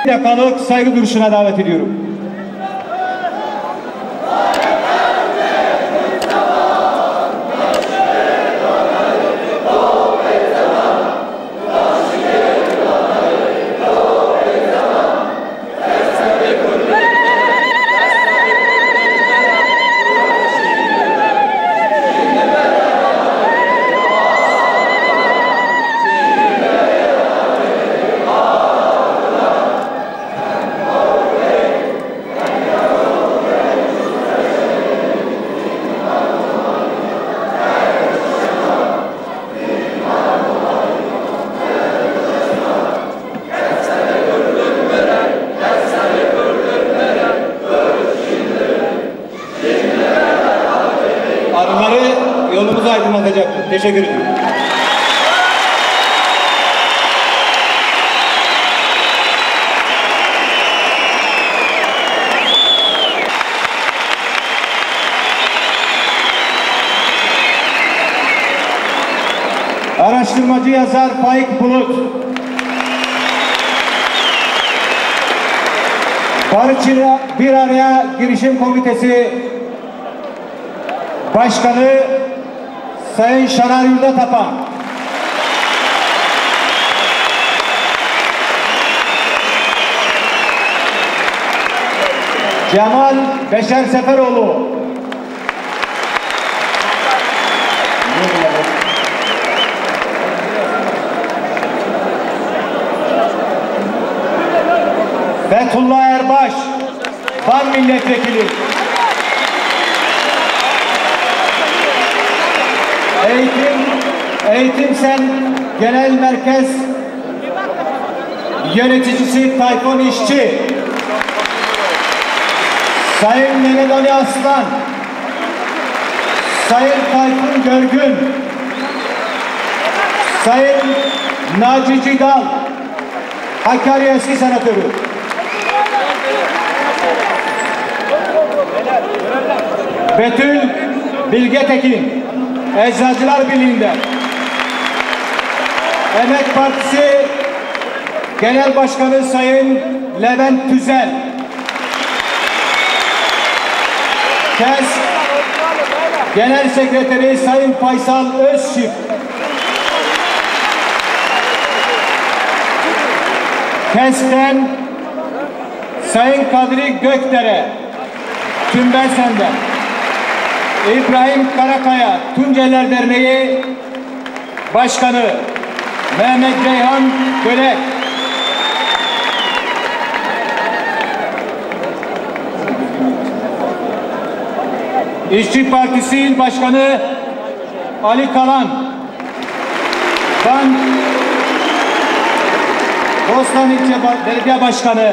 Dakikalık saygı duruşuna davet ediyorum. Yolumuzu aydınlatacaktır. Teşekkür ederim. Araştırmacı yazar Faik Bulut, Barış Bir Araya Girişim Komitesi Başkanı Sayın Şanar Yurdatapan, Cemal Beşer Seferoğlu, Fethullah Erbaş, Van Milletvekili, Eğitimsel Genel Merkez Yöneticisi Tayfun İşçi, Sayın Mehmet Ali Aslan, Sayın Tayfun Görgün, Sayın Naci Cidal, Hakkari Eski Senatörü, Betül Bilge Tekin, Eczacılar Birliği'nden, Emek Partisi Genel Başkanı Sayın Levent Tüzel, KES Genel Sekreteri Sayın Faysal Özçift, KES'ten Sayın Kadri Gökdere, Tümbensen'den, İbrahim Karakaya, Tunceler Derneği Başkanı Mehmet Ceyhan Gölek, İşçi Partisi İl Başkanı Ali Kalan, Van Bostan İlçe Belediye Başkanı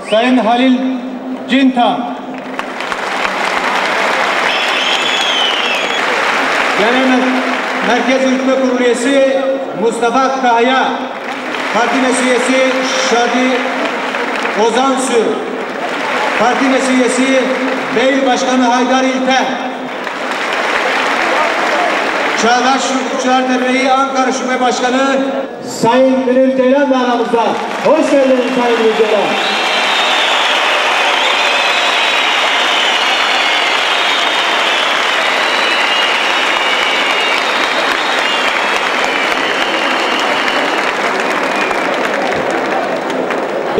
Sayın Halil Cintan, Genel Merkez Yürütme Kurulu üyesi Mustafa Kaya, Parti Meclis üyesi Şadi Ozansu, Parti Meclis üyesi Beyli Başkanı Haydar İlter, Çağdaş Hukukçular Derneği Ankara Şube Başkanı Sayın Münir Ceylan da aramızda. Hoş geldiniz Sayın Münir Ceylan.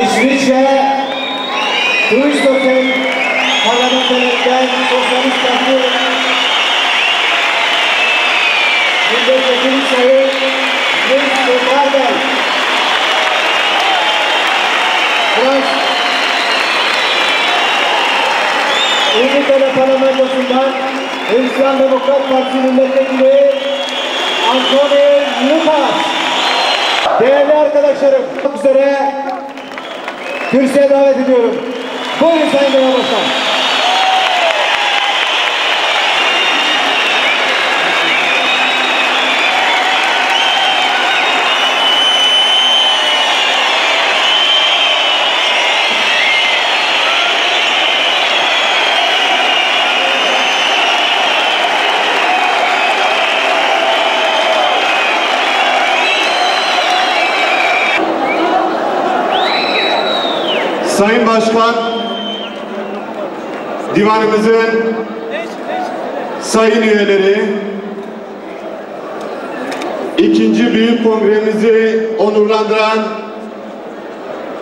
İsviçre Turizm'den parlamenterlerden Sosyalist Parti Milletvekili Sayın Nils Bardal, İngiltere Parlamentosu'ndan Hristiyan Demokrat Parti Milletvekili Anthony Lucas. Değerli arkadaşlarım, çok üzere kürsüye davet ediyorum. Buyurun Sayın Genel Başkan. Sayın Başkan, divanımızın sayın üyeleri, ikinci büyük kongremizi onurlandıran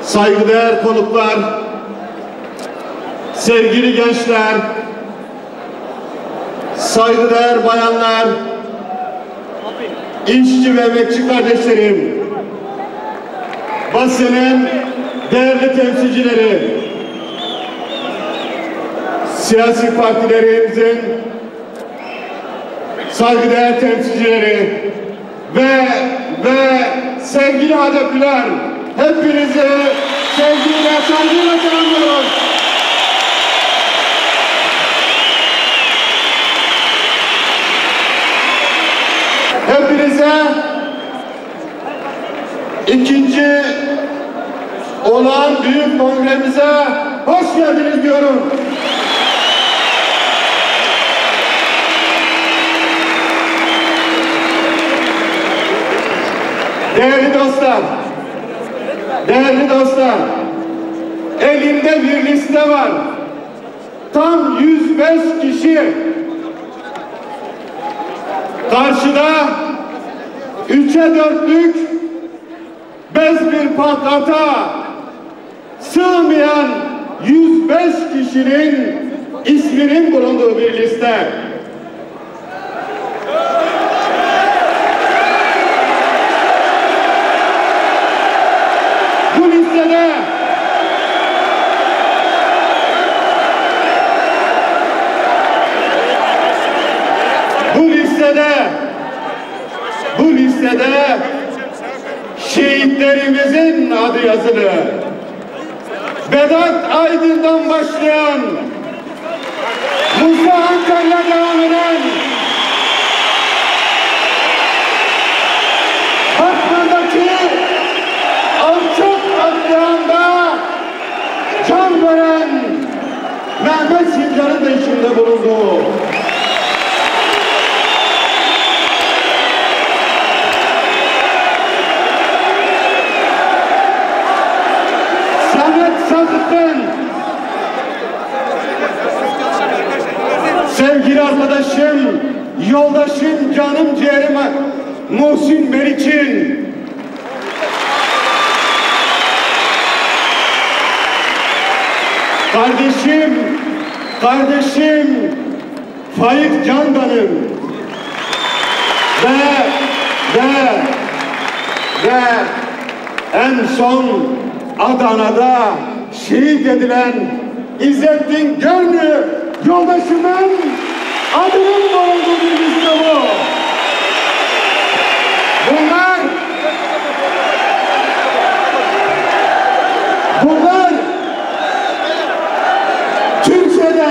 saygıdeğer konuklar, sevgili gençler, saygıdeğer bayanlar, işçi ve emekçi kardeşlerim, basının değerli temsilcileri, siyasi partilerimizin saygıdeğer temsilcileri ve sevgili HDP'liler, hepinizi sevgiyle, saygıyla selamlıyoruz. Hepinize ikinci olan büyük kongremize hoş geldiniz diyorum. Değerli dostlar, elimde bir liste var. Tam 105 kişi. Karşıda 3'e 4'lük bez bir pankarta sığmayan 105 kişinin isminin bulunduğu bir liste. Bu listede şehitlerimizin adı yazılı. Vedat Aydın'dan başlayan, Musa Ankara'ya devam eden, Batman'daki alçak katliamda can veren Mehmet Sincar'ın da içinde bulunduğu, sevgili arkadaşım, yoldaşım, canım ciğerim Muhsin Meriç'in, kardeşim Faik Candan'ın ve en son Adana'da şehit edilen İzzettin Gönlü yoldaşımın adının bulunduğu bir liste bu. Bunlar Türkiye'de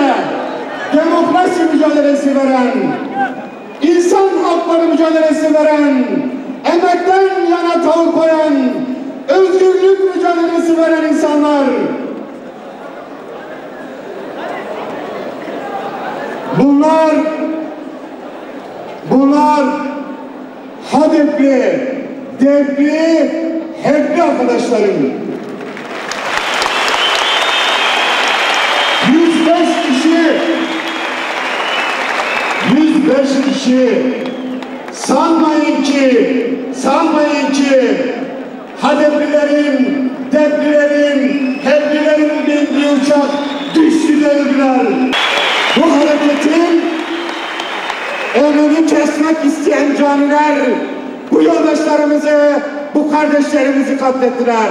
demokrasi mücadelesi veren, insan hakları mücadelesi veren, emekten yana tavır koyan, özgürlük mücadelesi veren insanlar. Bunlar HDP'li, DEP'li, HEP'li arkadaşlarım. 105 kişi sanmayın ki HDP'lilerin, DEP'lilerin, HEP'lilerin bindiği uçak düştü dediler. Bu hareketin önünü kesmek isteyen caniler bu yoldaşlarımızı, bu kardeşlerimizi katlettiler.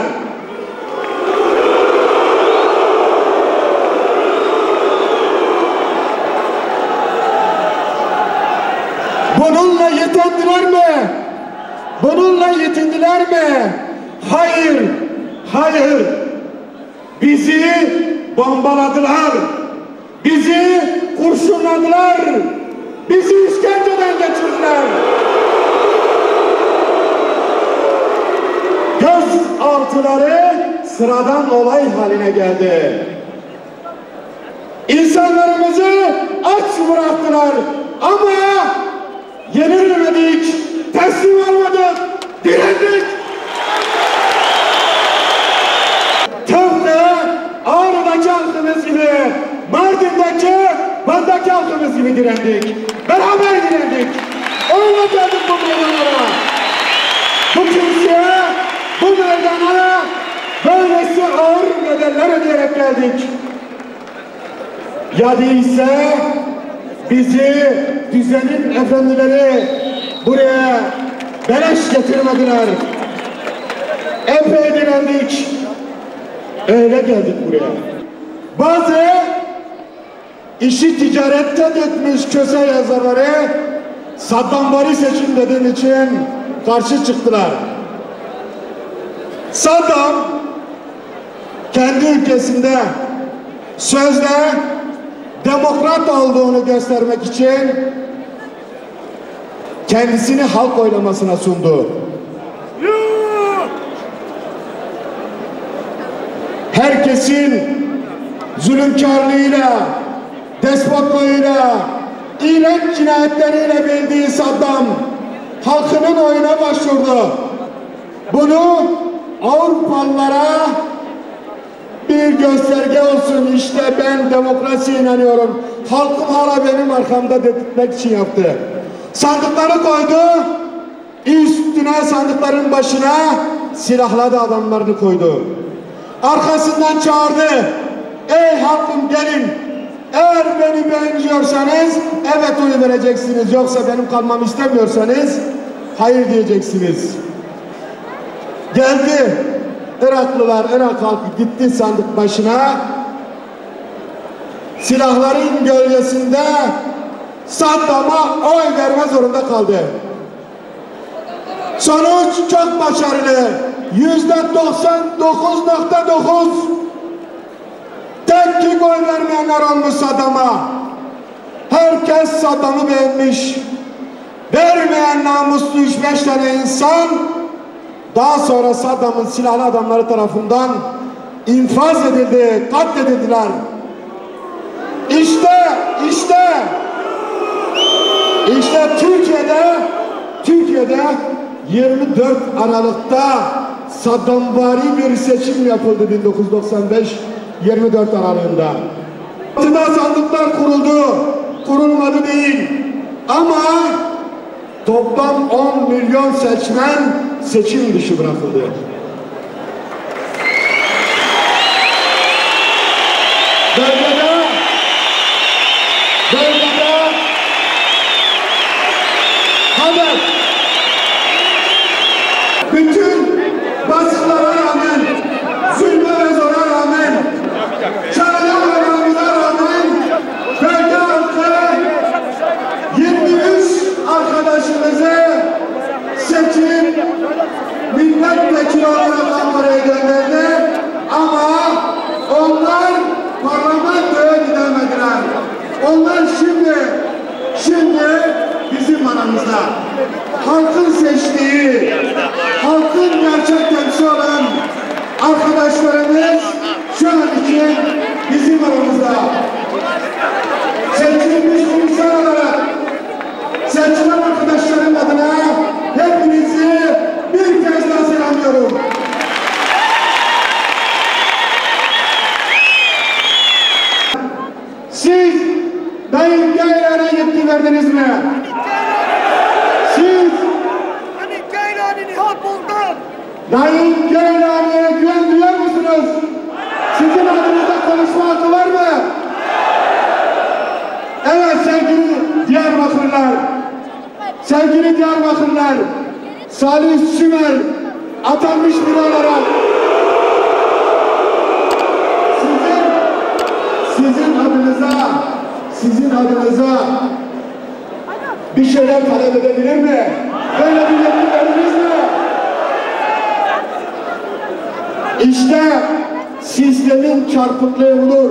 Bununla yetindiler mi? Hayır. Bizi bombaladılar. Bizi kurşunladılar. Bizi işkenceden geçirdiler. Gözaltıları sıradan olay haline geldi. İnsanlarımızı aç bıraktılar ama yenilmedik, teslim olmadık, direndik. Tıpkı Mardin'deki, Van'daki halkımız gibi direndik. Beraber direndik. Onunla geldik bu meydanlara. Bu kimseye, bu meydana böylesi ağır bedeller ödeyerek geldik. Ya değilse bizi düzenin efendileri buraya beleş getirmediler. Epey direndik. Öyle geldik buraya. Bazı işi ticarette dökmüş köse yazarları Saddamvari seçim dediğim için karşı çıktılar. Saddam kendi ülkesinde sözde demokrat olduğunu göstermek için kendisini halk oylamasına sundu. Herkesin zulümkarlığıyla, despotluğuyla, iğrenç cinayetleriyle bildiği Saddam halkının oyuna başvurdu. Bunu Avrupalılara bir gösterge olsun, işte ben demokrasiye inanıyorum, halkım hala benim arkamda dedirtmek için yaptı. Sandıkları koydu, üstüne sandıkların başına silahladı adamlarını koydu. Arkasından çağırdı, ey halkım gelin, eğer beni beğeniyorsanız evet oy vereceksiniz, yoksa benim kalmamı istemiyorsanız hayır diyeceksiniz. Geldi Iraklılar, Irak halkı gitti sandık başına, silahların gölgesinde Saddam'a oy verme zorunda kaldı. Sonuç çok başarılı. %99.9 tek ki oy vermeyenler olmuş Saddam'a. Herkes Saddam'ı beğenmiş. Vermeyen namuslu 3-5 tane insan daha sonra Saddam'ın silahlı adamları tarafından infaz edildi, katledildiler. İşte Türkiye'de 24 Aralık'ta Saddamvari bir seçim yapıldı 1995 24 Aralık'ında. Batı'da sandıklar kuruldu, kurulmadı değil ama toplam 10 milyon seçmen seçim dışı bırakıldı. Bölgede haber bütün baskılara rağmen, zulme ve zora rağmen, çağrılarımıza rağmen bölge halkı 23 arkadaşımızı seçim milletvekili olarak Ankara'ya gönderdi ama onlar parlamentoya gidemediler. Onlar şimdi bizim aramızda. Halkın seçtiği, halkın gerçek temsil olan arkadaşlarımız şu an için bizim aramızda. Seçilmiş bir insan olarak seçilen arkadaşlarım adına hepinizi bir kez daha selamlıyorum. Siz Tayyip Geylani'ye yetki verdiniz mi? Siz Tayyip Geylani'ye güven duyuyor musunuz? Sizin adınızda konuşma hakkı var mı? Evet sevgili Diyarbakırlar, Salih Sümer atanmış biri olarak sizin adınıza bir şeyler talep edebilir mi? Böyle bir yetki verdiniz mi? İşte sistemin çarpıklığı budur.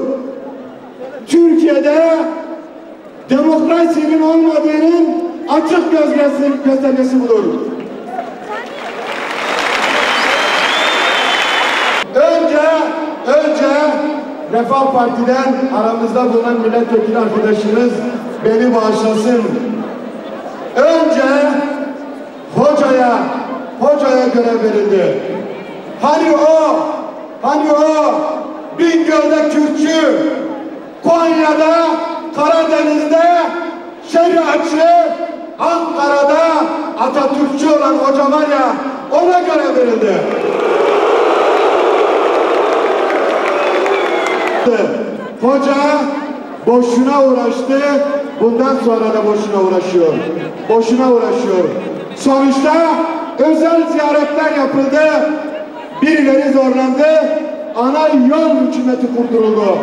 Türkiye'de demokrasinin olmadığının açık göstergesi budur. Önce Refah Parti'den aramızda bulunan milletvekili arkadaşımız beni bağışlasın. Önce hocaya görev verildi. Hani o Bingöl'de Kürtçü, Konya Konya'da, Karadeniz'de şeriatçı, Ankara'da Atatürkçü olan hoca var ya, ona göre verildi. Hoca boşuna uğraştı, bundan sonra da boşuna uğraşıyor. Boşuna uğraşıyor. Sonuçta özel ziyaretler yapıldı, birileri zorlandı, ana yol hükümeti kurduruldu.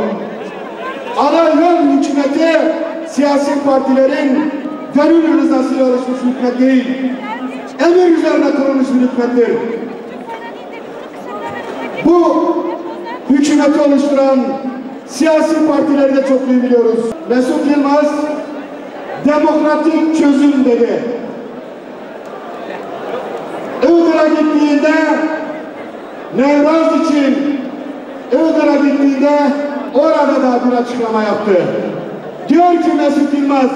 Ana yol hükümeti siyasi partilerin gönül rızasıyla oluşmuş hükümet değil, emir üzerine kurulmuş bir hükümettir. Bu hükümeti oluşturan siyasi partileri de çok iyi biliyoruz. Mesut Yılmaz demokratik çözüm dedi. Iğdır'a gittiğinde Nevruz için Iğdır'a gittiğinde orada da bir açıklama yaptı. Diyor ki Mesut Yılmaz,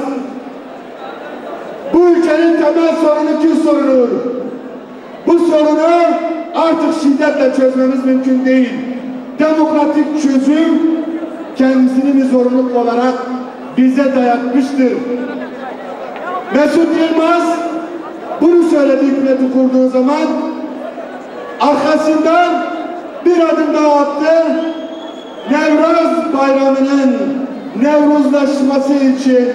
bu ülkenin temel sorunu Kürt sorunudur. Bu sorunu artık şiddetle çözmemiz mümkün değil. Demokratik çözüm kendisini bir zorunluluk olarak bize dayatmıştır. Mesut Yılmaz bunu söyledi hükümeti kurduğu zaman, arkasından bir adım daha attı. Nevruz bayramının Nevruzlaşması için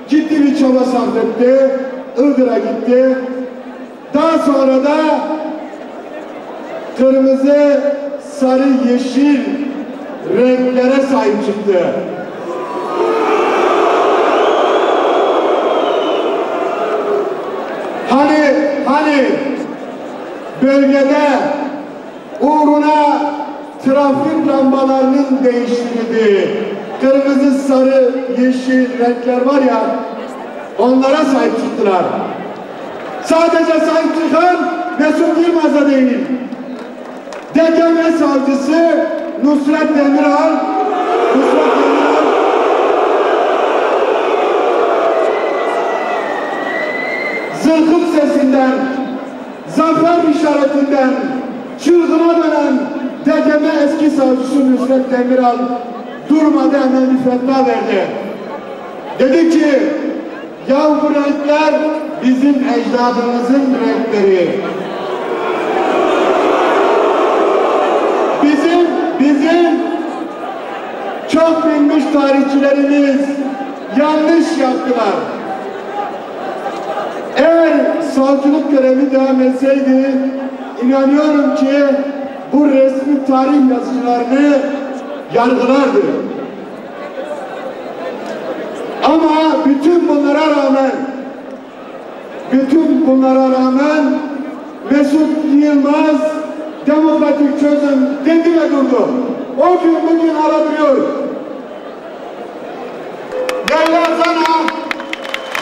ciddi bir çaba sarf etti. Iğdır'a gitti. Daha sonra da kırmızı, sarı, yeşil renklere sahip çıktı. Hani bölgede uğruna trafik lambalarının değiştirildiği kırmızı, sarı, yeşil renkler var ya, onlara sahip çıktılar. Sadece sahip çıkan Mesut Yılmaz'a değil, DGM savcısı Nusret Demiral zılgıt sesinden, zafer işaretinden çılgına dönen DGM eski savcısı Nusret Demiral durmadı, hemen bir fetva verdi. Dedi ki, ya bu renkler bizim ecdadımızın renkleri. Bizim çok bilmiş tarihçilerimiz yanlış yaptılar. Eğer savcılık görevi devam etseydi, inanıyorum ki bu resmi tarih yazıcılarını yargılardı. Ama bütün bunlara rağmen Mesut Yılmaz demokratik çözüm dedi ve durdu. O gün bugün aratıyor. Derler sana,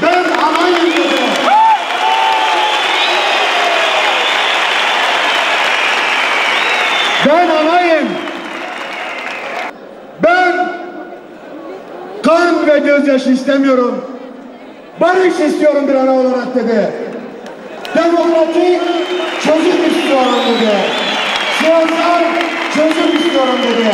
ben anayım dedi. Ben anayım. Ben kan ve gözyaşı istemiyorum. Barış istiyorum bir ana olarak dedi. Demokratik çözüm istiyorum dedi. Siyasal çözüm istiyorum dedi.